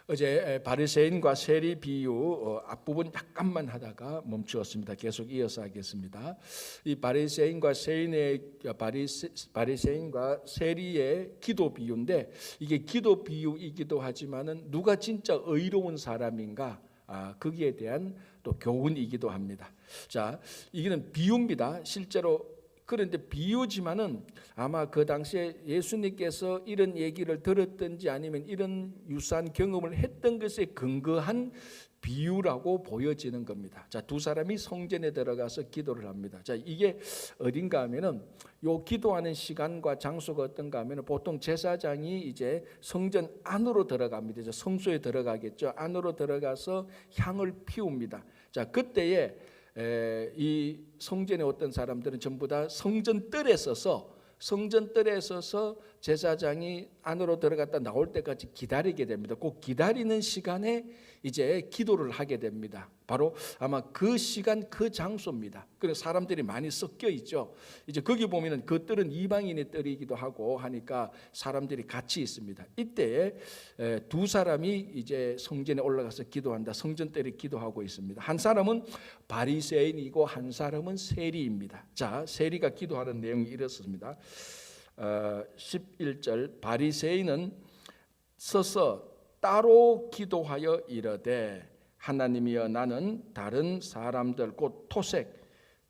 어제 바리새인과 세리 비유 앞부분 약간만 하다가 멈추었습니다. 계속 이어서 하겠습니다. 이 바리새인과 세리의 기도 비유인데, 이게 기도 비유이기도 하지만은 누가 진짜 의로운 사람인가, 거기에 대한 또 교훈이기도 합니다. 자, 이게는 비유입니다. 실제로. 그런데 비유지만은 아마 그 당시에 예수님께서 이런 얘기를 들었든지 아니면 이런 유사한 경험을 했던 것에 근거한 비유라고 보여지는 겁니다. 자, 두 사람이 성전에 들어가서 기도를 합니다. 자, 이게 어딘가 하면은 요 기도하는 시간과 장소가 어떤가 하면은 보통 제사장이 이제 성전 안으로 들어갑니다. 이제 성소에 들어가겠죠. 안으로 들어가서 향을 피웁니다. 자, 그때에 이 성전에 어떤 사람들은 전부 다 성전뜰에 서서 제사장이 안으로 들어갔다 나올 때까지 기다리게 됩니다. 꼭 기다리는 시간에 이제 기도를 하게 됩니다. 바로 아마 그 시간 그 장소입니다. 그래서 사람들이 많이 섞여 있죠. 이제 거기 보면은 그 뜰은 이방인의 뜰이기도 하고 하니까 사람들이 같이 있습니다. 이때 두 사람이 이제 성전에 올라가서 기도한다. 성전뜰에 기도하고 있습니다. 한 사람은 바리새인이고 한 사람은 세리입니다. 자, 세리가 기도하는 내용이 이렇습니다. 11절 바리새인은 서서 따로 기도하여 이르되 하나님이여 나는 다른 사람들 곧 토색,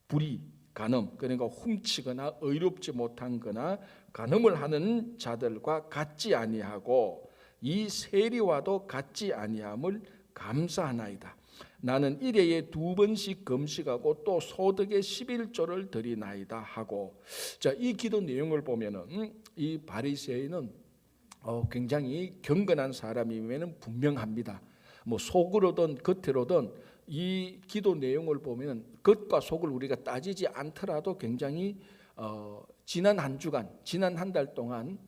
불의, 간음, 그러니까 훔치거나 의롭지 못한 거나 간음을 하는 자들과 같지 아니하고 이 세리와도 같지 아니함을 감사하나이다. 나는 일회에 2번씩 금식하고 또 소득의 11조를 드리나이다 하고. 자, 이 기도 내용을 보면은 이 바리새인은 굉장히 경건한 사람이면 분명합니다. 뭐 속으로든 겉으로든 이 기도 내용을 보면 겉과 속을 우리가 따지지 않더라도 굉장히 지난 한 주간, 지난 한 달 동안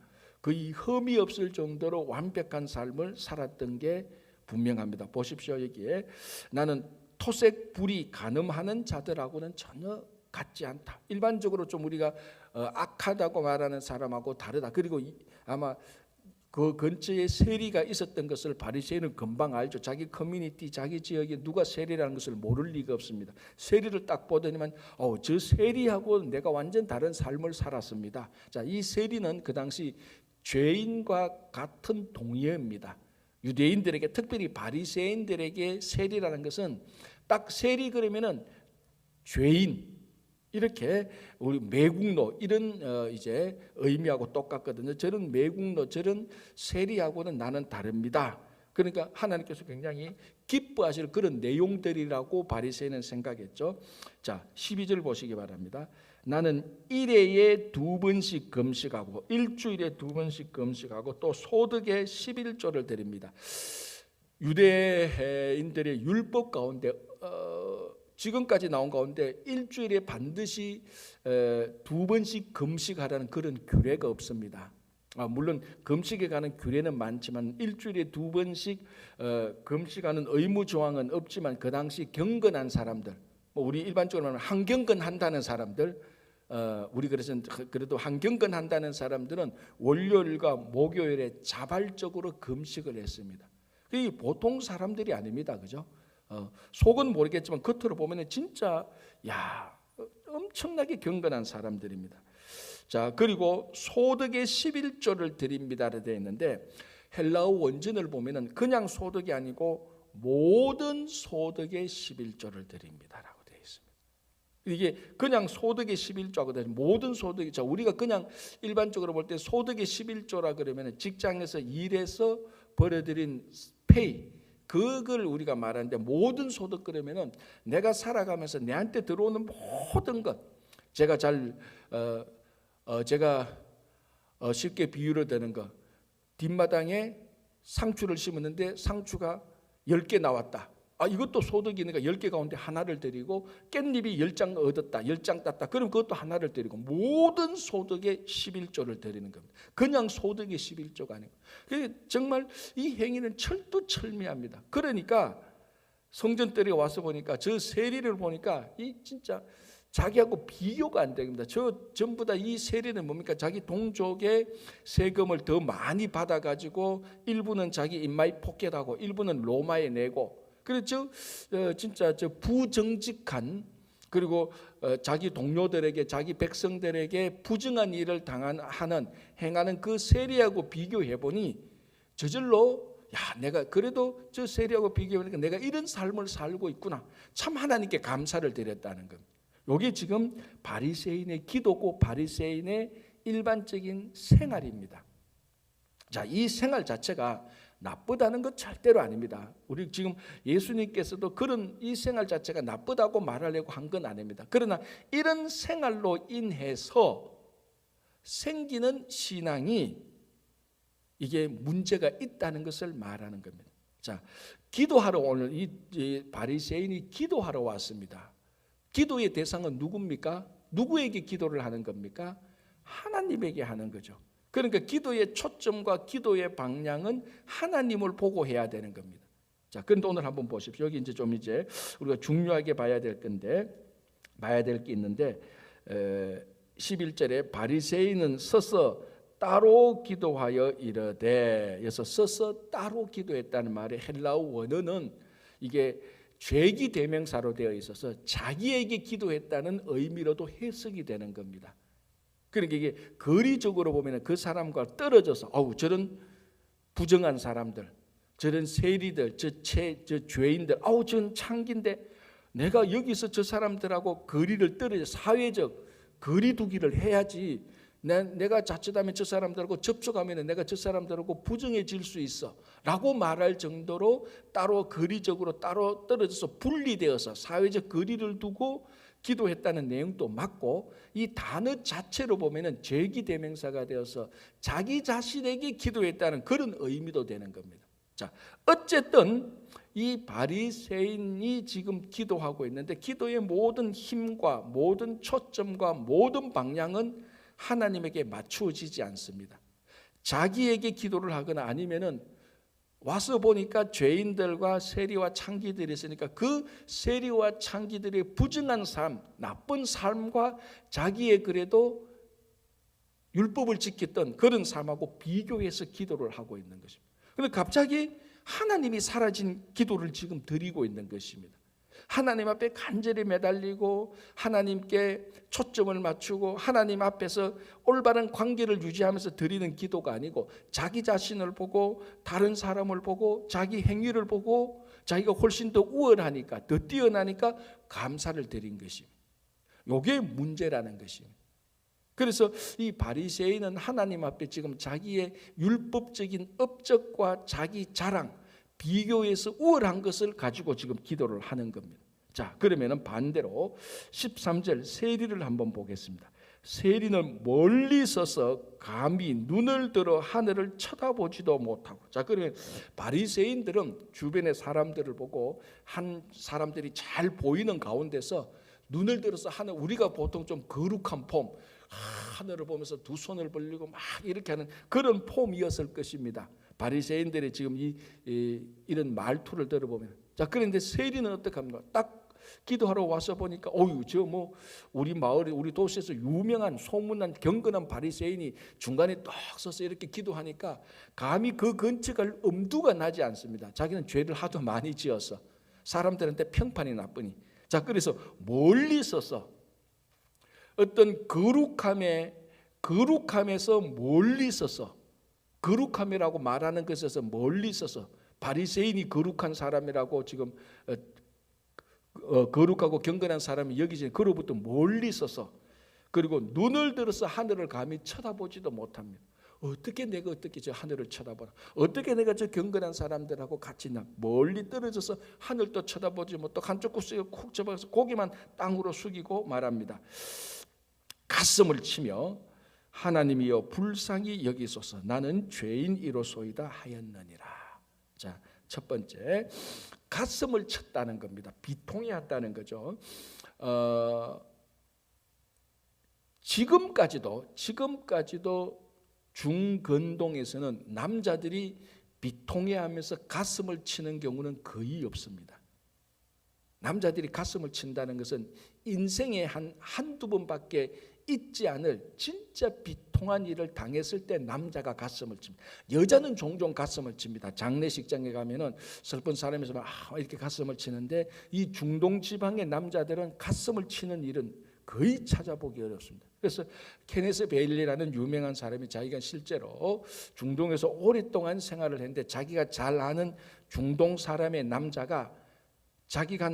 거의 흠이 없을 정도로 완벽한 삶을 살았던 게 분명합니다. 보십시오. 여기에 나는 토색, 불의, 간음하는 자들하고는 전혀 같지 않다. 일반적으로 좀 우리가 악하다고 말하는 사람하고 다르다. 그리고 아마 그 근처에 세리가 있었던 것을 바리새인은 금방 알죠. 자기 커뮤니티, 자기 지역에 누가 세리라는 것을 모를 리가 없습니다. 세리를 딱 보더니만 저 세리하고 내가 완전 다른 삶을 살았습니다. 자, 이 세리는 그 당시 죄인과 같은 동의어입니다. 유대인들에게, 특별히 바리새인들에게 세리라는 것은 딱 세리 그러면은 죄인, 이렇게 우리 매국노 이런 이제 의미하고 똑같거든요. 저런 매국노, 저런 세리하고는 나는 다릅니다. 그러니까 하나님께서 굉장히 기뻐하실 그런 내용들이라고 바리새인은 생각했죠. 자, 12절 보시기 바랍니다. 나는 일회에 2번씩 금식하고 일주일에 2번씩 금식하고 또 소득의 11조를 드립니다. 유대인들의 율법 가운데 지금까지 나온 가운데 일주일에 반드시 2번씩 금식하라는 그런 규례가 없습니다. 물론 금식에 관한 규례는 많지만 일주일에 2번씩 금식하는 의무 조항은 없지만 그 당시 경건한 사람들, 우리 일반적으로 말하면 한경건 한다는 사람들, 우리 그래도 한경건 한다는 사람들은 월요일과 목요일에 자발적으로 금식을 했습니다. 그게 보통 사람들이 아닙니다, 그죠? 속은 모르겠지만 겉으로 보면 진짜 엄청나게 경건한 사람들입니다. 자, 그리고 소득의 11조를 드립니다 되어 있는데 헬라어 원전을 보면은 그냥 소득이 아니고 모든 소득의 11조를 드립니다라고 되어 있습니다. 이게 그냥 소득의 11조거든요. 모든 소득이. 자, 우리가 그냥 일반적으로 볼 때 소득의 11조라 그러면 직장에서 일해서 벌어들인 페이, 그걸 우리가 말하는데 모든 소득 그러면은 내가 살아가면서 내한테 들어오는 모든 것, 제가 쉽게 비유를 드는 거, 뒷마당에 상추를 심었는데 상추가 10개 나왔다. 이것도 소득이니까 10개 가운데 하나를 드리고, 깻잎이 10장 얻었다, 10장 땄다, 그럼 그것도 하나를 드리고, 모든 소득의 11조를 드리는 겁니다. 그냥 소득의 11조가 아니고. 정말 이 행위는 철두철미합니다. 그러니까 성전뜰에 와서 보니까 저 세리를 보니까 이 진짜 자기하고 비교가 안 됩니다. 전부 다 이 세리는 뭡니까? 자기 동족의 세금을 더 많이 받아가지고 일부는 자기 인마에 포켓하고 일부는 로마에 내고, 그래서 진짜 부정직한, 그리고 자기 동료들에게, 자기 백성들에게 부정한 일을 행하는 그 세리하고 비교해 보니 저절로 내가 그래도 저 세리하고 비교해보니까 내가 이런 삶을 살고 있구나, 참 하나님께 감사를 드렸다는 겁니다. 이게 지금 바리새인의 기도고 바리새인의 일반적인 생활입니다. 자, 이 생활 자체가 나쁘다는 것 절대로 아닙니다. 우리 지금 예수님께서도 그런 이 생활 자체가 나쁘다고 말하려고 한 건 아닙니다. 그러나 이런 생활로 인해서 생기는 신앙이 이게 문제가 있다는 것을 말하는 겁니다. 자, 기도하러 오늘 이 바리새인이 기도하러 왔습니다. 기도의 대상은 누굽니까? 누구에게 기도를 하는 겁니까? 하나님에게 하는 거죠. 그러니까 기도의 초점과 기도의 방향은 하나님을 보고 해야 되는 겁니다. 자, 그런데 오늘 한번 보십시오. 여기 이제 우리가 중요하게 봐야 될 게 있는데 11절에 바리새인은 서서 따로 기도하여 이르되, 그래서 서서 따로 기도했다는 말의 헬라어 원어는 이게 죄기 대명사로 되어 있어서 자기에게 기도했다는 의미로도 해석이 되는 겁니다. 그러니까 이게 거리적으로 보면 그 사람과 떨어져서 저런 부정한 사람들, 저런 세리들, 저 죄인들, 저는 창기인데 내가 여기서 저 사람들하고 거리를 떨어져 사회적 거리두기를 해야지, 내가 자칫하면 저 사람들하고 접촉하면 내가 저 사람들하고 부정해질 수 있어 라고 말할 정도로 따로 거리적으로 따로 떨어져서 분리되어서 사회적 거리를 두고 기도했다는 내용도 맞고, 이 단어 자체로 보면 죄기대명사가 되어서 자기 자신에게 기도했다는 그런 의미도 되는 겁니다. 자, 어쨌든 이 바리새인이 지금 기도하고 있는데 기도의 모든 힘과 모든 초점과 모든 방향은 하나님에게 맞추어지지 않습니다. 자기에게 기도를 하거나 아니면은 와서 보니까 죄인들과 세리와 창기들이 있으니까 그 세리와 창기들의 부정한 삶, 나쁜 삶과 자기의 그래도 율법을 지켰던 그런 삶하고 비교해서 기도를 하고 있는 것입니다. 그런데 갑자기 하나님이 사라진 기도를 지금 드리고 있는 것입니다. 하나님 앞에 간절히 매달리고 하나님께 초점을 맞추고 하나님 앞에서 올바른 관계를 유지하면서 드리는 기도가 아니고, 자기 자신을 보고 다른 사람을 보고 자기 행위를 보고 자기가 훨씬 더 우월하니까, 더 뛰어나니까 감사를 드린 것입니다. 이게 문제라는 것입니다. 그래서 이 바리새인은 하나님 앞에 지금 자기의 율법적인 업적과 자기 자랑, 비교해서 우월한 것을 가지고 지금 기도를 하는 겁니다. 자, 그러면은 반대로 13절 세리를 한번 보겠습니다. 세리는 멀리 서서 감히 눈을 들어 하늘을 쳐다보지도 못하고. 자, 그러면 바리새인들은 주변의 사람들을 보고 한 사람들이 잘 보이는 가운데서 눈을 들어서 하늘, 우리가 보통 좀 거룩한 폼, 하늘을 보면서 두 손을 벌리고 막 이렇게 하는 그런 폼이었을 것입니다. 바리새인들이 지금 이런 말투를 들어보면. 자, 그런데 세리는 어떻게 합니까? 딱 기도하러 와서 보니까 우리 마을에, 우리 도시에서 유명한 소문난 경건한 바리새인이 중간에 딱 서서 이렇게 기도하니까 감히 그 근처 갈 엄두가 나지 않습니다. 자기는 죄를 하도 많이 지어서 사람들한테 평판이 나쁘니. 자, 그래서 멀리 서서 어떤 거룩함에서 멀리 서서, 거룩함이라고 말하는 것에서 멀리 서서, 바리새인이 거룩한 사람이라고 지금 거룩하고 경건한 사람이 여기지, 그로부터 멀리 서서, 그리고 눈을 들어서 하늘을 감히 쳐다보지도 못합니다. 어떻게 저 하늘을 쳐다보나, 어떻게 내가 저 경건한 사람들하고 같이 멀리 떨어져서 하늘도 쳐다보지 못하고 한쪽 구석에 콕 접어서 고개만 땅으로 숙이고 말합니다. 가슴을 치며 하나님이여 불쌍히 여기소서, 나는 죄인이로소이다 하였느니라. 자, 첫 번째, 가슴을 쳤다는 겁니다. 비통해했다는 거죠. 지금까지도 중건동에서는 남자들이 비통해하면서 가슴을 치는 경우는 거의 없습니다. 남자들이 가슴을 친다는 것은 인생에 한두 번밖에 있지 않을 진짜 비통한 일을 당했을 때 남자가 가슴을 칩니다. 여자는 종종 가슴을 칩니다. 장례식장에 가면은 슬픈 사람에서 이렇게 가슴을 치는데, 이 중동 지방의 남자들은 가슴을 치는 일은 거의 찾아보기 어렵습니다. 그래서 케네스 베일리라는 유명한 사람이 자기가 실제로 중동에서 오랫동안 생활을 했는데, 자기가 잘 아는 중동 사람의 남자가 자기가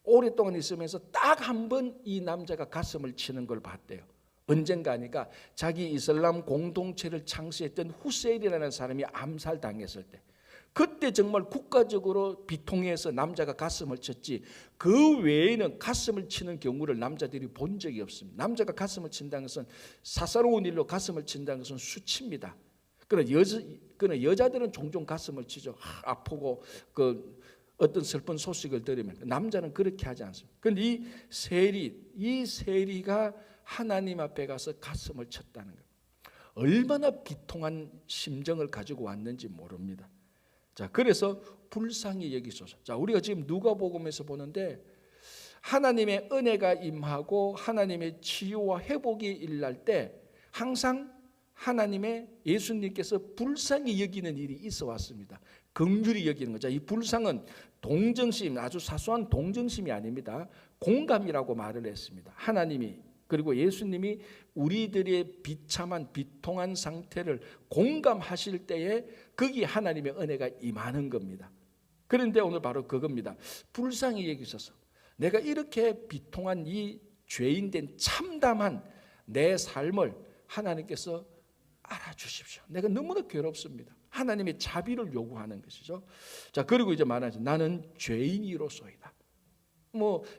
오랫동안 있으면서 딱 한 번 이 남자가 가슴을 치는 걸 봤대요. 언젠가 하니까 자기 이슬람 공동체를 창시했던 후세인이라는 사람이 암살당했을 때, 그때 정말 국가적으로 비통해서 남자가 가슴을 쳤지, 그 외에는 가슴을 치는 경우를 남자들이 본 적이 없습니다. 남자가 가슴을 친다는 것은, 사사로운 일로 가슴을 친다는 것은 수치입니다. 그러나 여자들은 종종 가슴을 치죠. 아프고 어떤 슬픈 소식을 들으면. 남자는 그렇게 하지 않습니다. 그런데 이 세리가 하나님 앞에 가서 가슴을 쳤다는 것, 얼마나 비통한 심정을 가지고 왔는지 모릅니다. 자, 그래서 불쌍히 여기소서. 자, 우리가 지금 누가복음에서 보는데, 하나님의 은혜가 임하고 하나님의 치유와 회복이 일어날 때 항상 하나님의 예수님께서 불쌍히 여기는 일이 있어 왔습니다. 긍휼히 여기는 거죠. 이 불쌍은 동정심, 아주 사소한 동정심이 아닙니다. 공감이라고 말을 했습니다. 하나님이, 그리고 예수님이 우리들의 비참한 비통한 상태를 공감하실 때에 거기 하나님의 은혜가 임하는 겁니다. 그런데 오늘 바로 그겁니다. 불쌍히 여기셔서 내가 이렇게 비통한 이 죄인된 참담한 내 삶을 하나님께서 알아주십시오. 내가 너무나 괴롭습니다. 하나님의 자비를 요구하는 것이죠. 자, 그리고 이제 말하죠. 나는 죄인이로소이다.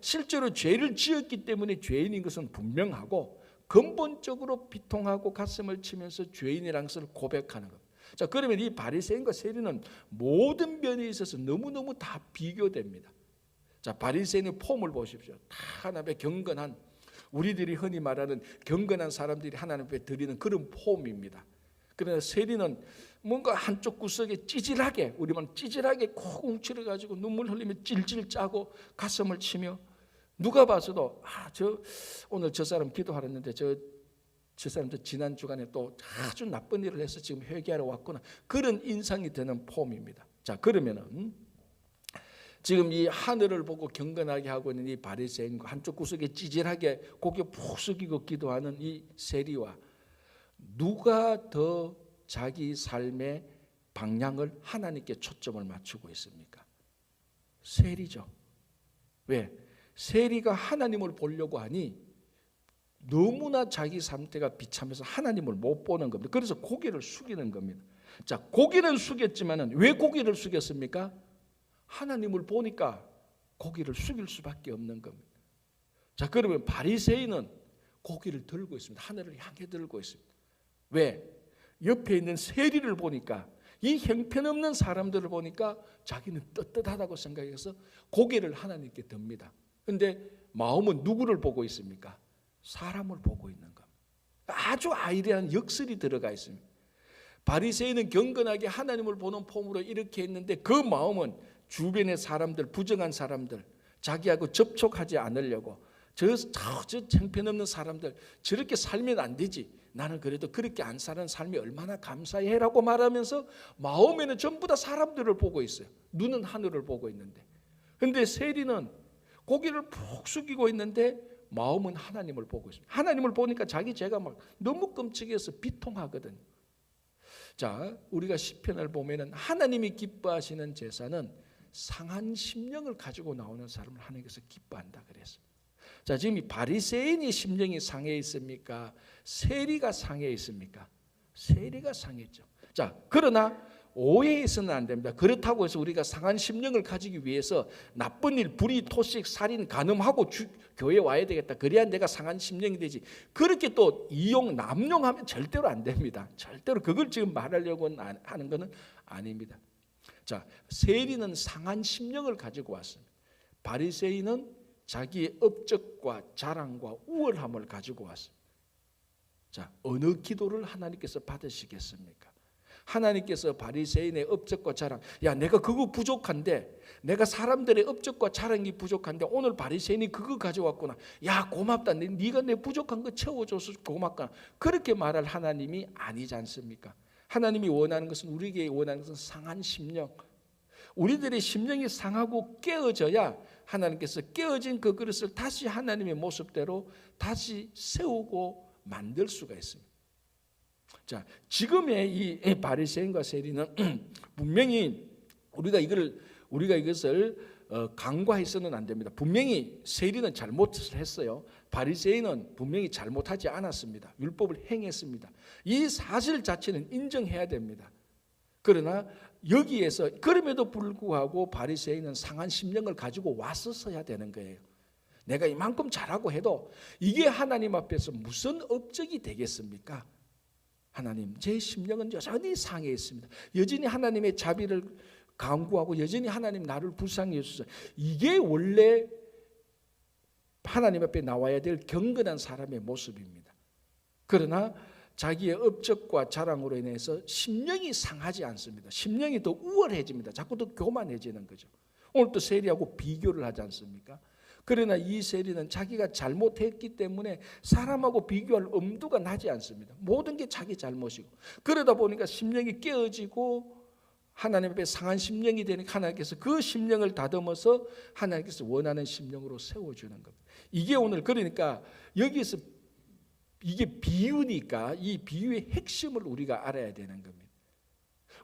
실제로 죄를 지었기 때문에 죄인인 것은 분명하고, 근본적으로 비통하고 가슴을 치면서 죄인이라는 것을 고백하는 것. 자, 그러면 이 바리새인과 세리는 모든 면에 있어서 너무너무 다 비교됩니다. 자, 바리새인의 폼을 보십시오. 다 하나님의 경건한, 우리들이 흔히 말하는 경건한 사람들이 하나님 앞에 드리는 그런 폼입니다. 그러나 세리는 뭔가 한쪽 구석에 찌질하게, 우리만 찌질하게 콕 움츠려가지고 눈물 흘리며 찔찔 짜고 가슴을 치며, 누가 봐서도 오늘 저 사람 기도하랬는데 저 사람도 지난 주간에 또 아주 나쁜 일을 해서 지금 회개하러 왔구나, 그런 인상이 드는 폼입니다. 자, 그러면은 지금 이 하늘을 보고 경건하게 하고 있는 이 바리새인과 한쪽 구석에 찌질하게 고개 푹 숙이고 기도하는 이 세리와, 누가 더 자기 삶의 방향을 하나님께 초점을 맞추고 있습니까? 세리죠. 왜? 세리가 하나님을 보려고 하니 너무나 자기 상태가 비참해서 하나님을 못 보는 겁니다. 그래서 고개를 숙이는 겁니다. 자, 고개를 숙였지만은 왜 고개를 숙였습니까? 하나님을 보니까 고개를 숙일 수밖에 없는 겁니다. 자, 그러면 바리새인은 고개를 들고 있습니다. 하늘을 향해 들고 있습니다. 왜? 옆에 있는 세리를 보니까, 이 형편없는 사람들을 보니까 자기는 떳떳하다고 생각해서 고개를 하나님께 듭니다. 그런데 마음은 누구를 보고 있습니까? 사람을 보고 있는 겁니다. 아주 아이러니한 역설이 들어가 있습니다. 바리새인은 경건하게 하나님을 보는 폼으로 이렇게 했는데, 그 마음은 주변의 사람들, 부정한 사람들, 자기하고 접촉하지 않으려고, 저 형편없는 사람들 저렇게 살면 안 되지, 나는 그래도 그렇게 안 사는 삶이 얼마나 감사해라고 말하면서 마음에는 전부 다 사람들을 보고 있어요. 눈은 하늘을 보고 있는데. 그런데 세리는 고개를 푹 숙이고 있는데 마음은 하나님을 보고 있습니다. 하나님을 보니까 자기 죄가 막 너무 끔찍해서 비통하거든요. 자, 우리가 시편을 보면은 하나님이 기뻐하시는 제사는 상한 심령을 가지고 나오는 사람을 하나님께서 기뻐한다 그랬어요. 자, 지금 이 바리새인이 심령이 상해 있습니까? 세리가 상해 있습니까? 세리가 상했죠. 자, 그러나 오해해서는 안 됩니다. 그렇다고 해서 우리가 상한 심령을 가지기 위해서 나쁜 일, 불의, 토식, 살인, 간음하고 교회에 와야 되겠다, 그래야 내가 상한 심령이 되지, 그렇게 또 남용하면 절대로 안 됩니다. 절대로 그걸 지금 말하려고 하는 것은 아닙니다. 자, 세리는 상한 심령을 가지고 왔습니다. 바리새인은 자기의 업적과 자랑과 우월함을 가지고 왔습니다. 자, 어느 기도를 하나님께서 받으시겠습니까? 하나님께서 바리새인의 업적과 자랑, 야 내가 그거 부족한데, 내가 사람들의 업적과 자랑이 부족한데 오늘 바리새인이 그거 가져왔구나. 야 고맙다. 네가 내 부족한 거 채워줘서 고맙구나. 그렇게 말할 하나님이 아니지 않습니까? 하나님이 원하는 것은, 우리에게 원하는 것은 상한 심령. 우리들의 심령이 상하고 깨어져야 하나님께서 깨어진 그 그릇을 다시 하나님의 모습대로 다시 세우고 만들 수가 있습니다. 자, 지금의 이 바리새인과 세리는 분명히 우리가 이것을 간과해서는 안 됩니다. 분명히 세리는 잘못을 했어요. 바리새인은 분명히 잘못하지 않았습니다. 율법을 행했습니다. 이 사실 자체는 인정해야 됩니다. 그러나 여기에서 그럼에도 불구하고 바리새인은 상한 심령을 가지고 왔었어야 되는 거예요. 내가 이만큼 잘하고 해도 이게 하나님 앞에서 무슨 업적이 되겠습니까? 하나님, 제 심령은 여전히 상해 있습니다. 여전히 하나님의 자비를 간구하고 여전히 하나님 나를 불쌍히 여주소서. 이게 원래 하나님 앞에 나와야 될 경건한 사람의 모습입니다. 그러나 자기의 업적과 자랑으로 인해서 심령이 상하지 않습니다. 심령이 더 우월해집니다. 자꾸 더 교만해지는 거죠. 오늘 또 세리하고 비교를 하지 않습니까? 그러나 이 세리는 자기가 잘못했기 때문에 사람하고 비교할 엄두가 나지 않습니다. 모든 게 자기 잘못이고, 그러다 보니까 심령이 깨어지고 하나님 앞에 상한 심령이 되니까 하나님께서 그 심령을 다듬어서 하나님께서 원하는 심령으로 세워주는 겁니다. 이게 오늘, 그러니까 여기서 이게 비유니까 이 비유의 핵심을 우리가 알아야 되는 겁니다.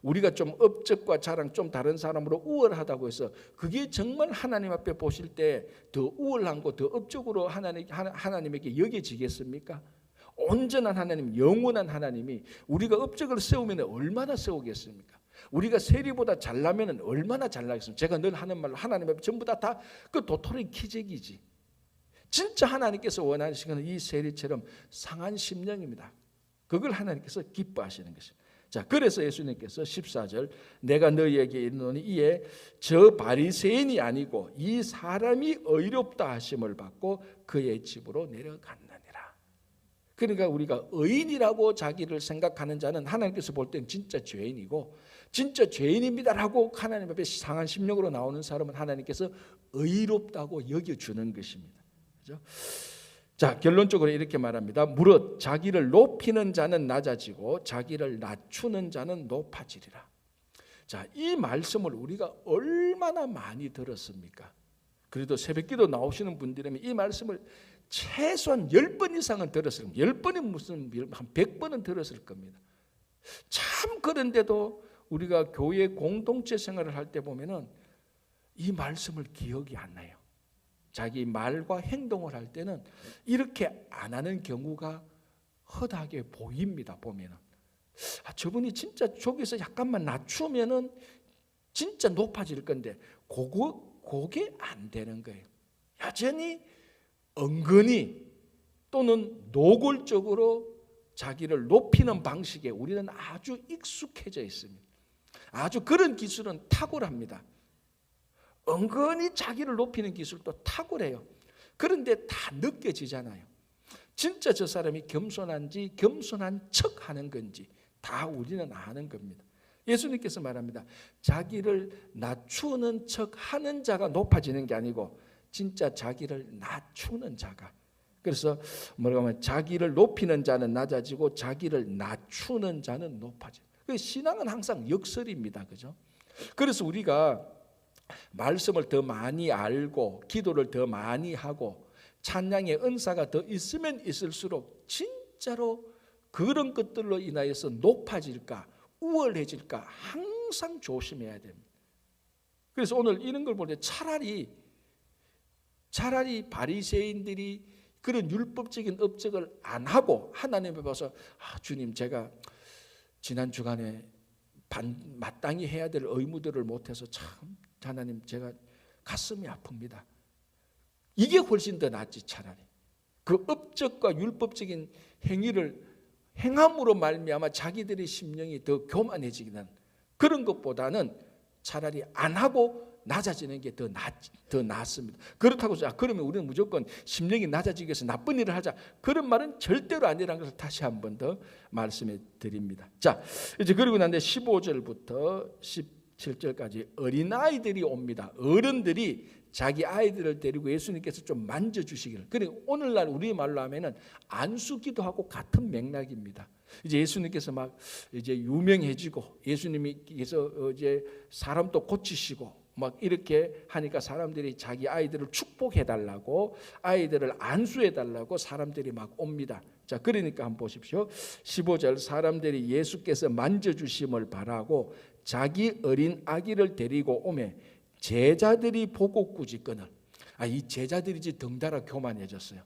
우리가 좀 업적과 자랑 좀 다른 사람으로 우월하다고 해서 그게 정말 하나님 앞에 보실 때 더 우월한 거, 더 업적으로 하나님에게 여겨지겠습니까? 온전한 하나님, 영원한 하나님이 우리가 업적을 세우면 얼마나 세우겠습니까? 우리가 세리보다 잘나면 얼마나 잘나겠습니까? 제가 늘 하는 말로 하나님 앞에 전부 다 그 도토리 키재기지. 진짜 하나님께서 원하시는 것은 이 세리처럼 상한 심령입니다. 그걸 하나님께서 기뻐하시는 것입니다. 자, 그래서 예수님께서 14절, 내가 너희에게 이르노니 이에 저 바리새인이 아니고 이 사람이 의롭다 하심을 받고 그의 집으로 내려갔느니라. 그러니까 우리가 의인이라고 자기를 생각하는 자는 하나님께서 볼 때는 진짜 죄인이고, 진짜 죄인입니다라고 하나님 앞에 상한 심령으로 나오는 사람은 하나님께서 의롭다고 여겨주는 것입니다. 그렇죠? 자, 결론적으로 이렇게 말합니다. 무릇 자기를 높이는 자는 낮아지고 자기를 낮추는 자는 높아지리라. 자, 이 말씀을 우리가 얼마나 많이 들었습니까? 그래도 새벽기도 나오시는 분들이면 이 말씀을 최소한 10번 이상은 들었을 겁니다. 10번이 무슨 한 100번은 들었을 겁니다. 참, 그런데도 우리가 교회 공동체 생활을 할 때 보면은 이 말씀을 기억이 안 나요. 자기 말과 행동을 할 때는 이렇게 안 하는 경우가 허다하게 보입니다. 보면은 저분이 진짜 저기서 약간만 낮추면은 진짜 높아질 건데 그게 안 되는 거예요. 여전히 은근히 또는 노골적으로 자기를 높이는 방식에 우리는 아주 익숙해져 있습니다. 아주 그런 기술은 탁월합니다. 은근히 자기를 높이는 기술도 탁월해요. 그런데 다 느껴지잖아요. 진짜 저 사람이 겸손한지 겸손한 척 하는 건지 다 우리는 아는 겁니다. 예수님께서 말합니다. 자기를 낮추는 척 하는 자가 높아지는 게 아니고 진짜 자기를 낮추는 자가, 그래서 뭐라고 하면 자기를 높이는 자는 낮아지고 자기를 낮추는 자는 높아져. 신앙은 항상 역설입니다. 그죠? 그래서 우리가 말씀을 더 많이 알고 기도를 더 많이 하고 찬양의 은사가 더 있으면 있을수록 진짜로 그런 것들로 인하여서 높아질까 우월해질까 항상 조심해야 됩니다. 그래서 오늘 이런 걸 볼 때 차라리 바리새인들이 그런 율법적인 업적을 안 하고 하나님 앞에 봐서 주님, 제가 지난 주간에 마땅히 해야 될 의무들을 못해서 참 하나님 제가 가슴이 아픕니다. 이게 훨씬 더 낫지. 차라리 그 업적과 율법적인 행위를 행함으로 말미암아 자기들의 심령이 더 교만해지는 그런 것보다는 차라리 안 하고 낮아지는 게 더 낫습니다. 그렇다고 해서 그러면 우리는 무조건 심령이 낮아지기 위해서 나쁜 일을 하자, 그런 말은 절대로 아니라는 것을 다시 한 번 더 말씀해 드립니다. 자, 이제 그리고 난데 15절부터 17절까지 어린아이들이 옵니다. 어른들이 자기 아이들을 데리고 예수님께서 좀 만져주시기를. 그리고 오늘날 우리 말로 하면은 안수기도하고 같은 맥락입니다. 이제 예수님께서 막 이제 유명해지고, 예수님께서 이제 사람도 고치시고 막 이렇게 하니까 사람들이 자기 아이들을 축복해달라고, 아이들을 안수해달라고 사람들이 막 옵니다. 자, 그러니까 한번 보십시오. 15절, 사람들이 예수께서 만져주심을 바라고 자기 어린 아기를 데리고 오매 제자들이 보고 꾸짖거늘. 이 제자들이 이제 덩달아 교만해졌어요.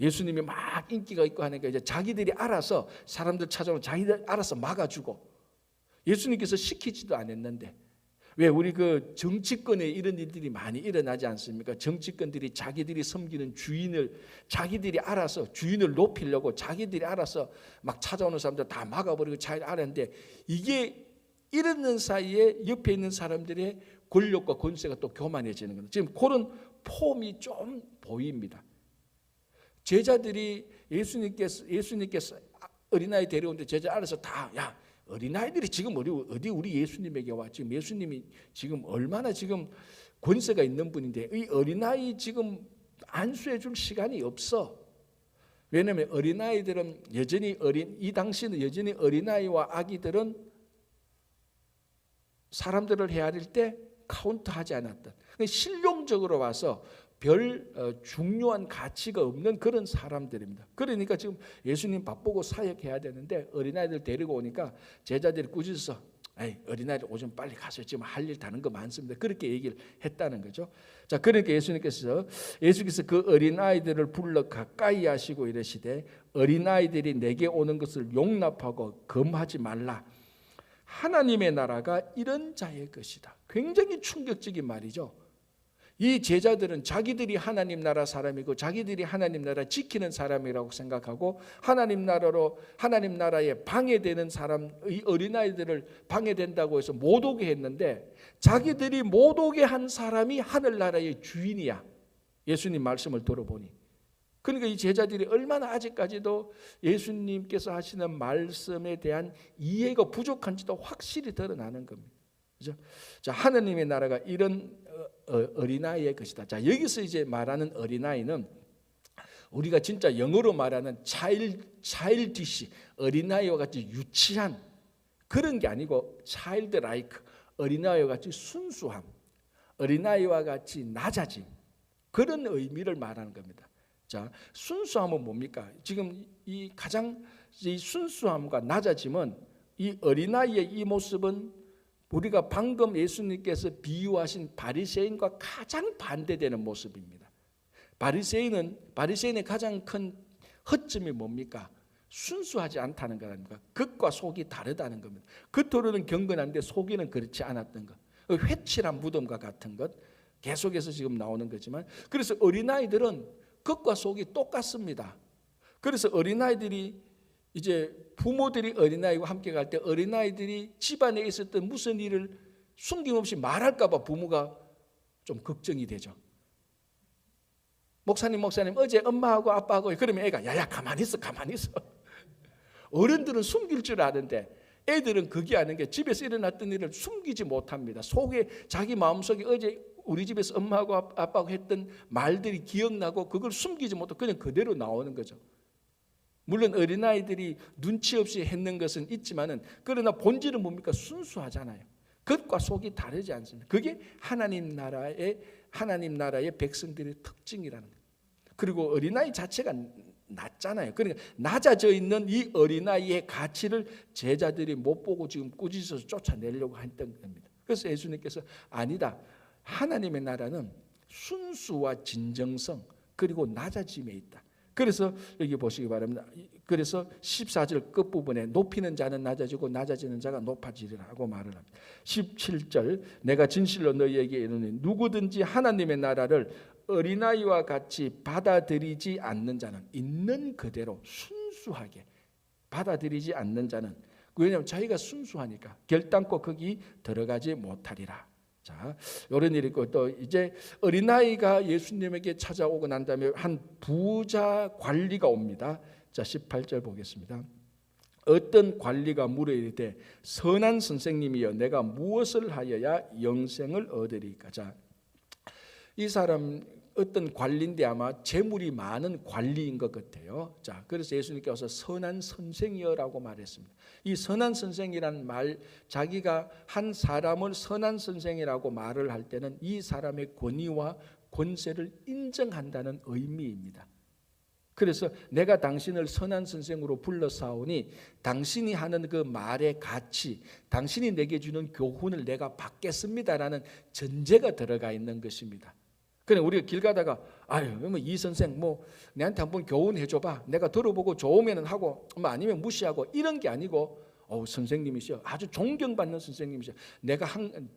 예수님이 막 인기가 있고 하니까 이제 자기들이 알아서, 사람들 찾아오면 자기들 알아서 막아주고, 예수님께서 시키지도 않았는데, 왜 우리 그 정치권에 이런 일들이 많이 일어나지 않습니까? 정치권들이 자기들이 섬기는 주인을 자기들이 알아서 주인을 높이려고 자기들이 알아서 막 찾아오는 사람들 다 막아버리고 자기들 알았는데, 이게 이러는 사이에 옆에 있는 사람들의 권력과 권세가 또 교만해지는 겁니다. 지금 그런 폼이 좀 보입니다. 제자들이 예수님께서 어린아이 데려오는데 제자 알아서 다, 야, 어린아이들이 지금 어디 우리 예수님에게 와, 지금 예수님이 지금 얼마나 지금 권세가 있는 분인데 이 어린아이 지금 안수해 줄 시간이 없어. 왜냐하면 어린아이들은 여전히 이 당시는 여전히 어린아이와 아기들은 사람들을 헤아릴 때 카운트하지 않았던, 실용적으로 와서 별 중요한 가치가 없는 그런 사람들입니다. 그러니까 지금 예수님 바쁘고 사역해야 되는데 어린아이들 데리고 오니까 제자들이 꾸짖어서, 에이, 어린아이들 오좀 빨리 가세요, 지금 할 일 다른 거 많습니다, 그렇게 얘기를 했다는 거죠. 자, 그러니까 예수님께서 그 어린아이들을 불러 가까이 하시고 이르시되 어린아이들이 내게 오는 것을 용납하고 금하지 말라. 하나님의 나라가 이런 자의 것이다. 굉장히 충격적인 말이죠. 이 제자들은 자기들이 하나님 나라 사람이고 자기들이 하나님 나라 지키는 사람이라고 생각하고, 하나님 나라에 방해되는 사람, 이 어린아이들을 방해된다고 해서 못 오게 했는데, 자기들이 못 오게 한 사람이 하늘나라의 주인이야. 예수님 말씀을 들어보니. 그러니까 이 제자들이 얼마나 아직까지도 예수님께서 하시는 말씀에 대한 이해가 부족한지도 확실히 드러나는 겁니다. 그죠? 자, 하느님의 나라가 이런 어린아이의 것이다. 자, 여기서 이제 말하는 어린아이는 우리가 진짜 영어로 말하는 차일디시, 어린아이와 같이 유치한 그런 게 아니고 차일드 라이크, 어린아이와 같이 순수함, 어린아이와 같이 낮아짐, 그런 의미를 말하는 겁니다. 자, 순수함은 뭡니까? 지금 이 순수함과 낮아짐은, 이 어린아이의 이 모습은 우리가 방금 예수님께서 비유하신 바리새인과 가장 반대되는 모습입니다. 바리새인의 가장 큰 허점이 뭡니까? 순수하지 않다는 것 아닙니까? 겉과 속이 다르다는 겁니다. 겉으로는 경건한데 속에는 그렇지 않았던 것, 회칠한 무덤과 같은 것 계속해서 지금 나오는 거지만, 그래서 어린아이들은 겉과 속이 똑같습니다. 그래서 어린아이들이 이제 부모들이 어린아이와 함께 갈 때 어린아이들이 집안에 있었던 무슨 일을 숨김없이 말할까 봐 부모가 좀 걱정이 되죠. 목사님 어제 엄마하고 아빠하고, 그러면 애가 야야 가만히 있어. 어른들은 숨길 줄 아는데 애들은 그게 아닌 게, 집에서 일어났던 일을 숨기지 못합니다. 속에, 자기 마음속에 어제 우리 집에서 엄마하고 아빠하고 했던 말들이 기억나고 그걸 숨기지 못하고 그냥 그대로 나오는 거죠. 물론 어린아이들이 눈치 없이 했는 것은 있지만은, 그러나 본질은 뭡니까? 순수하잖아요. 겉과 속이 다르지 않습니다. 그게 하나님 나라의 백성들의 특징이라는 거예요. 그리고 어린아이 자체가 낮잖아요. 그러니까 낮아져 있는 이 어린아이의 가치를 제자들이 못 보고 지금 꾸짖어서 쫓아내려고 했던 겁니다. 그래서 예수님께서 아니다, 하나님의 나라는 순수와 진정성 그리고 낮아짐에 있다. 그래서 여기 보시기 바랍니다. 그래서 14절 끝부분에 높이는 자는 낮아지고 낮아지는 자가 높아지리라고 말을 합니다. 17절, 내가 진실로 너희에게 이르노니 누구든지 하나님의 나라를 어린아이와 같이 받아들이지 않는 자는, 있는 그대로 순수하게 받아들이지 않는 자는, 왜냐하면 자기가 순수하니까 결단코 거기 들어가지 못하리라. 자, 이런 일이 있고 또 이제 어린아이가 예수님에게 찾아오고 난 다음에 한 부자 관리가 옵니다. 자, 18절 보겠습니다. 어떤 관리가 물어 이르되 선한 선생님이여 내가 무엇을 하여야 영생을 얻으리까. 자, 이 사람 어떤 관리인데 아마 재물이 많은 관리인 것 같아요. 자, 그래서 예수님께서 선한 선생이여라고 말했습니다. 이 선한 선생이란 말, 자기가 한 사람을 선한 선생이라고 말을 할 때는 이 사람의 권위와 권세를 인정한다는 의미입니다. 그래서 내가 당신을 선한 선생으로 불러사오니 당신이 하는 그 말의 가치, 당신이 내게 주는 교훈을 내가 받겠습니다라는 전제가 들어가 있는 것입니다. 그래 우리가 길 가다가 아유 뭐 이 선생 뭐 내한테 한번 교훈해 줘봐, 내가 들어보고 좋으면은 하고 뭐 아니면 무시하고 이런 게 아니고 선생님이시여, 아주 존경받는 선생님이시여, 내가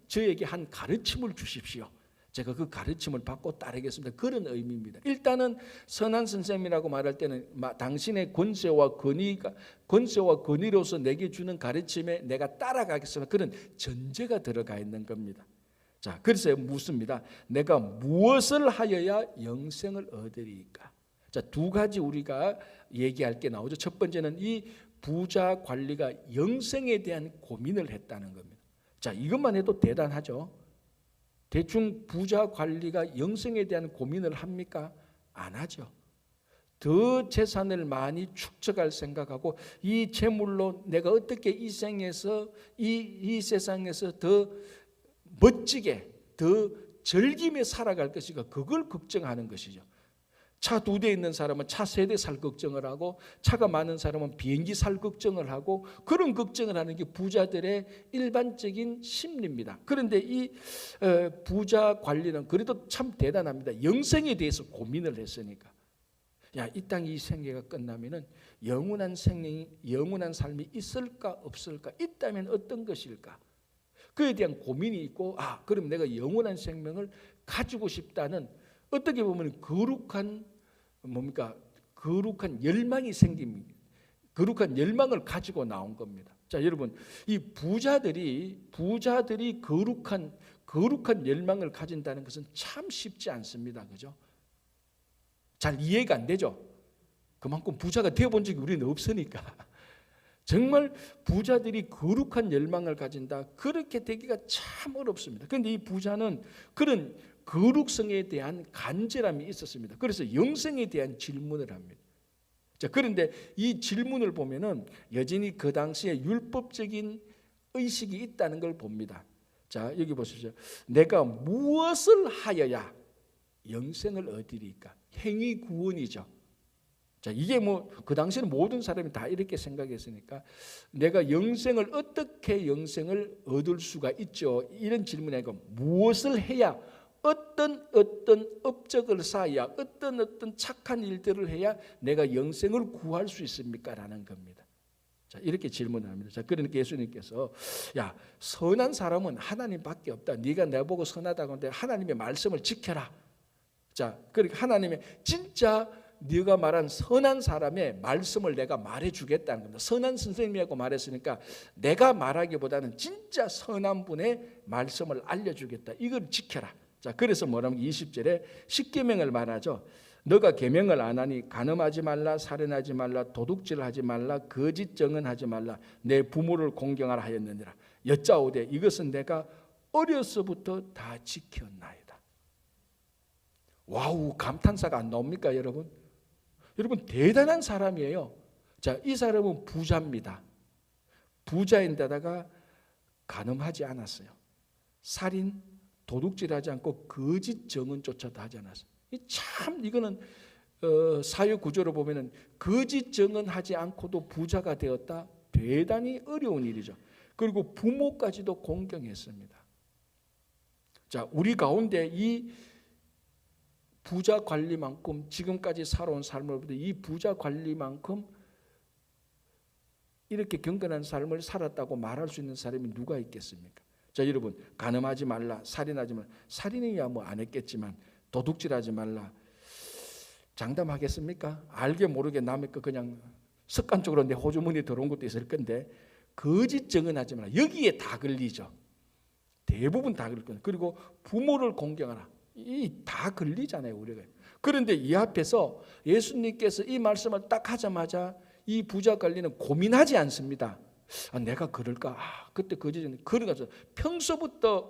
저에게 한 가르침을 주십시오, 제가 그 가르침을 받고 따르겠습니다. 그런 의미입니다. 일단은 선한 선생님이라고 말할 때는 당신의 권세와 권위로서 내게 주는 가르침에 내가 따라가겠습니다. 그런 전제가 들어가 있는 겁니다. 자, 그래서 묻습니다. 내가 무엇을 하여야 영생을 얻으리까? 자, 두 가지 우리가 얘기할 게 나오죠. 첫 번째는 이 부자 관리가 영생에 대한 고민을 했다는 겁니다. 자, 이것만 해도 대단하죠. 대충 부자 관리가 영생에 대한 고민을 합니까? 안 하죠. 더 재산을 많이 축적할 생각하고 이 재물로 내가 어떻게 이 생에서 이 세상에서 더 멋지게 더 즐기며 살아갈 것인가, 그걸 걱정하는 것이죠. 차 2대 있는 사람은 차 3대 살 걱정을 하고 차가 많은 사람은 비행기 살 걱정을 하고 그런 걱정을 하는 게 부자들의 일반적인 심리입니다. 그런데 이 부자 관리는 그래도 참 대단합니다. 영생에 대해서 고민을 했으니까. 야, 이 땅 이 생애가 끝나면은 영원한 삶이 있을까 없을까? 있다면 어떤 것일까? 그에 대한 고민이 있고, 그럼 내가 영원한 생명을 가지고 싶다는 어떻게 보면 거룩한 열망이 생깁니다. 거룩한 열망을 가지고 나온 겁니다. 자, 여러분, 이 부자들이 거룩한 열망을 가진다는 것은 참 쉽지 않습니다. 그죠? 잘 이해가 안 되죠? 그만큼 부자가 되어본 적이 우리는 없으니까. 정말 부자들이 거룩한 열망을 가진다, 그렇게 되기가 참 어렵습니다. 그런데 이 부자는 그런 거룩성에 대한 간절함이 있었습니다. 그래서 영생에 대한 질문을 합니다. 자, 그런데 이 질문을 보면은 여전히 그 당시에 율법적인 의식이 있다는 걸 봅니다. 자, 여기 보십시오. 내가 무엇을 하여야 영생을 얻으리까? 행위 구원이죠. 자, 이게 그 당시에는 모든 사람이 다 이렇게 생각했으니까 내가 어떻게 영생을 얻을 수가 있죠? 이런 질문이 아니고 무엇을 해야, 어떤 업적을 쌓아야, 어떤 착한 일들을 해야 내가 영생을 구할 수 있습니까? 라는 겁니다. 자, 이렇게 질문을 합니다. 자, 그러니까 예수님께서 야, 선한 사람은 하나님밖에 없다. 네가 내보고 선하다고 하는데 하나님의 말씀을 지켜라. 자, 그러니까 하나님의 진짜 네가 말한 선한 사람의 말씀을 내가 말해주겠다는 겁니다. 선한 선생님이라고 말했으니까 내가 말하기보다는 진짜 선한 분의 말씀을 알려주겠다. 이걸 지켜라. 자, 그래서 뭐라면 20절에 십계명을 말하죠. 너가 계명을 안 하니 간음하지 말라, 살인하지 말라, 도둑질하지 말라, 거짓 증언하지 말라, 내 부모를 공경하라 하였느니라. 여짜오되 이것은 내가 어려서부터 다 지켰나이다. 와우, 감탄사가 안 나옵니까, 여러분? 여러분, 대단한 사람이에요. 자, 이 사람은 부자입니다. 부자인데다가 간음하지 않았어요. 살인, 도둑질하지 않고 거짓 증언조차도 하지 않았어요. 이거는 사회 구조로 보면은 거짓 증언하지 않고도 부자가 되었다, 대단히 어려운 일이죠. 그리고 부모까지도 공경했습니다. 자, 우리 가운데 이 부자 관리만큼 지금까지 살아온 삶을 보되 이 부자 관리만큼 이렇게 경건한 삶을 살았다고 말할 수 있는 사람이 누가 있겠습니까? 자, 여러분, 간음하지 말라, 살인하지 말라. 살인이야 안 했겠지만 도둑질하지 말라. 장담하겠습니까? 알게 모르게 남의 거 그냥 습관적으로 내 호주머니에 들어온 것도 있을 건데 거짓 증언하지 말라. 여기에 다 걸리죠. 대부분 다 그럴 거예요. 그리고 부모를 공경하라. 이 다 걸리잖아요, 우리가. 그런데 이 앞에서 예수님께서 이 말씀을 딱 하자마자 이 부자 관리는 고민하지 않습니다. 내가 그럴까? 그때 거짓은 그러가서 평소부터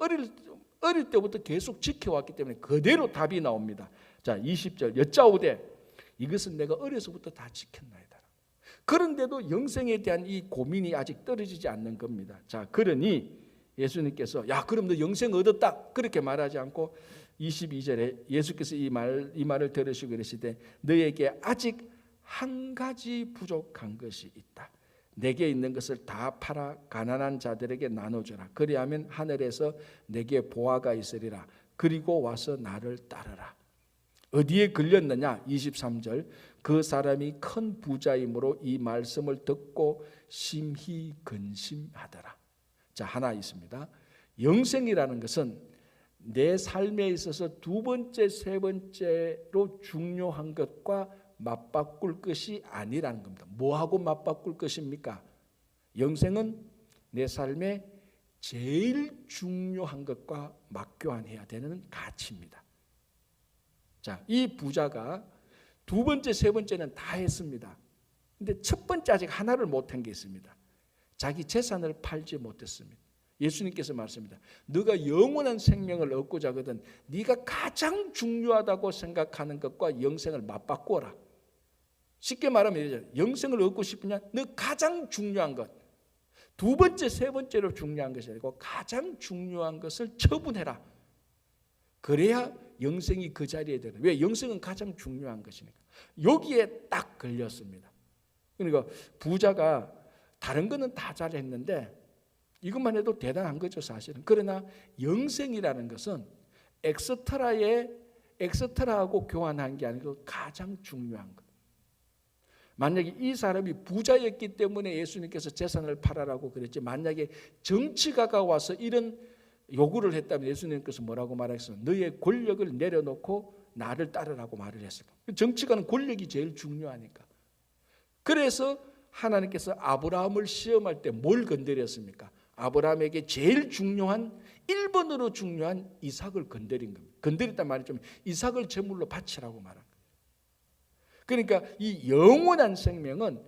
어릴 때부터 계속 지켜왔기 때문에 그대로 답이 나옵니다. 자, 20절 여짜오되 이것은 내가 어려서부터 다 지켰나이다. 그런데도 영생에 대한 이 고민이 아직 떨어지지 않는 겁니다. 자, 그러니 예수님께서 야, 그럼 너 영생 얻었다 그렇게 말하지 않고 22절에 예수께서 이 말을 들으시고 이르시되 너에게 아직 한 가지 부족한 것이 있다. 내게 있는 것을 다 팔아 가난한 자들에게 나눠주라. 그리하면 하늘에서 내게 보화가 있으리라. 그리고 와서 나를 따르라. 어디에 걸렸느냐? 23절 그 사람이 큰 부자이므로 이 말씀을 듣고 심히 근심하더라. 자, 하나 있습니다. 영생이라는 것은 내 삶에 있어서 두 번째, 세 번째로 중요한 것과 맞바꿀 것이 아니라는 겁니다. 뭐하고 맞바꿀 것입니까? 영생은 내 삶에 제일 중요한 것과 맞교환해야 되는 가치입니다. 자, 이 부자가 두 번째, 세 번째는 다 했습니다. 근데 첫 번째 아직 하나를 못한 게 있습니다. 자기 재산을 팔지 못했습니다. 예수님께서 말씀합니다. 너가 영원한 생명을 얻고자 하거든 네가 가장 중요하다고 생각하는 것과 영생을 맞바꾸어라. 쉽게 말하면 영생을 얻고 싶으냐? 너 가장 중요한 것, 두 번째, 세 번째로 중요한 것이 아니고 가장 중요한 것을 처분해라. 그래야 영생이 그 자리에 되는. 왜? 영생은 가장 중요한 것이니까. 여기에 딱 걸렸습니다. 그러니까 부자가 다른 거는 다 잘했는데 이것만 해도 대단한 거죠, 사실은. 그러나 영생이라는 것은 엑스트라하고 교환한 게 아니고 가장 중요한 것. 만약에 이 사람이 부자였기 때문에 예수님께서 재산을 팔아라고 그랬지, 만약에 정치가가 와서 이런 요구를 했다면 예수님께서 뭐라고 말했어요? 너의 권력을 내려놓고 나를 따르라고 말을 했을까? 정치가는 권력이 제일 중요하니까. 그래서 하나님께서 아브라함을 시험할 때 뭘 건드렸습니까? 아브라함에게 제일 중요한 1번으로 중요한 이삭을 건드린 겁니다. 건드렸단 말이 좀 이삭을 제물로 바치라고 말한 거예요. 그러니까 이 영원한 생명은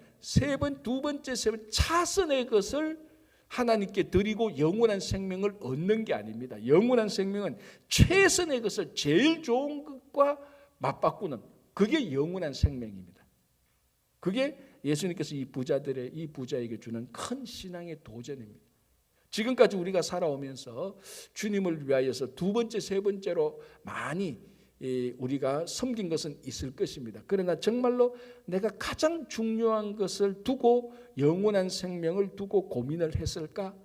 두 번째, 세 번째 차선의 것을 하나님께 드리고 영원한 생명을 얻는 게 아닙니다. 영원한 생명은 최선의 것을 제일 좋은 것과 맞바꾸는 그게 영원한 생명입니다. 그게 예수님께서 이 부자에게 주는 큰 신앙의 도전입니다. 지금까지 우리가 살아오면서 주님을 위하여서 두 번째, 세 번째로 많이 우리가 섬긴 것은 있을 것입니다. 그러나 정말로 내가 가장 중요한 것을 두고 영원한 생명을 두고 고민을 했을까?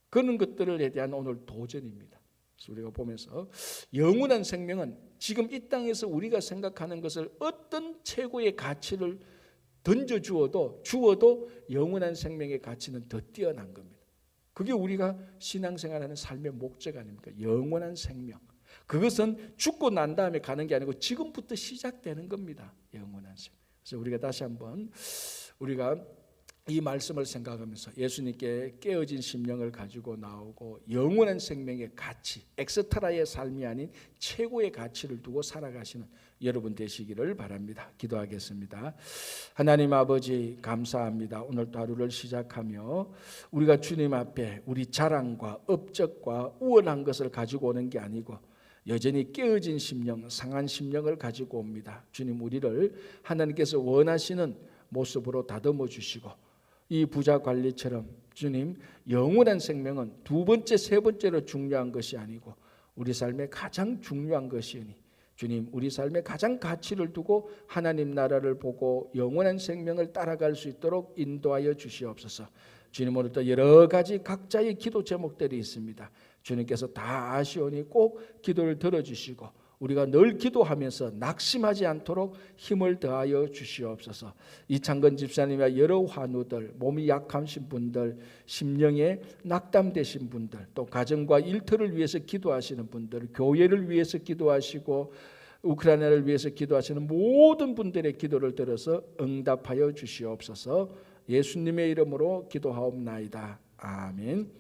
그런 것들에 대한 오늘 도전입니다. 그래서 우리가 보면서 영원한 생명은 지금 이 땅에서 우리가 생각하는 것을 어떤 최고의 가치를 주어도 영원한 생명의 가치는 더 뛰어난 겁니다. 그게 우리가 신앙생활하는 삶의 목적 아닙니까? 영원한 생명. 그것은 죽고 난 다음에 가는 게 아니고 지금부터 시작되는 겁니다. 영원한 생명. 그래서 우리가 다시 한번 우리가 이 말씀을 생각하면서 예수님께 깨어진 심령을 가지고 나오고 영원한 생명의 가치, 엑스트라의 삶이 아닌 최고의 가치를 두고 살아가시는 여러분 되시기를 바랍니다. 기도하겠습니다. 하나님 아버지 감사합니다. 오늘도 하루를 시작하며 우리가 주님 앞에 우리 자랑과 업적과 우월한 것을 가지고 오는 게 아니고 여전히 깨어진 심령, 상한 심령을 가지고 옵니다. 주님, 우리를 하나님께서 원하시는 모습으로 다듬어 주시고 이 부자 관리처럼 주님, 영원한 생명은 두 번째, 세 번째로 중요한 것이 아니고 우리 삶의 가장 중요한 것이니 주님, 우리 삶의 가장 가치를 두고 하나님 나라를 보고 영원한 생명을 따라갈 수 있도록 인도하여 주시옵소서. 주님, 오늘도 여러 가지 각자의 기도 제목들이 있습니다. 주님께서 다 아시오니 꼭 기도를 들어주시고 우리가 늘 기도하면서 낙심하지 않도록 힘을 더하여 주시옵소서. 이창건 집사님과 여러 환우들, 몸이 약하신 분들, 심령에 낙담되신 분들, 또 가정과 일터를 위해서 기도하시는 분들, 교회를 위해서 기도하시고 우크라이나를 위해서 기도하시는 모든 분들의 기도를 들어서 응답하여 주시옵소서. 예수님의 이름으로 기도하옵나이다. 아멘.